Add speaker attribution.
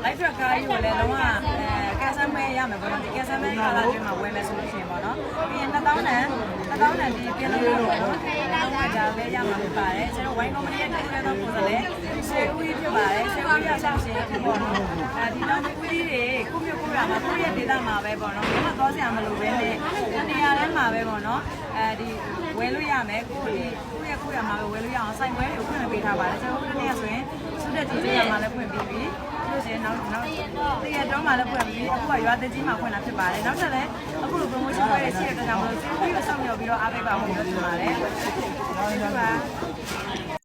Speaker 1: လိုက်ထက်ကကြီးကိုလည်းလုံးဝကက်ဆမ်မဲရမယ်ပေါ့နော်ဒီကက်ဆမ်မဲကာလာတွေမှာဝယ်မယ်ဆိုလို့ရှိရင်ပေါ့နော်ပြီးရင်2000တန်ဒီပြင်လို့ပေါ့နော်တော့ဒါပဲရမှာဖြစ်ပါတယ်ကျွန်တော်ဝိုင်းကုမ္ပဏီရဲ့တစ်ချက်တော့ပုံစံနဲ့ရှယ်ဦးဖြစ်ပါတယ်ရှယ်ဦးရဆောင်ရှင်ဖြစ်ပေါ့နော်ဒီတော့ဒီဦးတွေကိုမျိုးကိုရမှာကိုရဲ့ဒေတာမှာပဲပေါ့နော်ဘယ်မှသွားစရာမလိုပဲနဲ့နေရာထဲမှာပဲပေါ့နော်ဒီဝယ်လို့ရမယ်ကိုရမှာပဲဝယ်လို့ရအောင်စိုက်ပွဲတွေကိုဖွင့်ပေးထားပါတယ်ကျွန်တော်တို့နေ့ကဆိုရင်စုတဲ့ဒီနေရာမှာလည်းဖွင့်ပြီးပြီလို့ရှိရင်နောက်တရက်တော့မှလည်းဖွင့်ပြီးအခုကရွာတက်ကြီးမှာဖွင့်တာဖြစ်ပါတယ်နောက်ထပ်လည်းအခုလို promotion ပွဲတွေရှိတဲ့အတွက်ကြောင့်မလို့ပြီးတော့ဆောင်ရောက်ပြီးတော့အားပေးပါဖို့ပြောချင်ပါတယ်ဟုတ်ပါ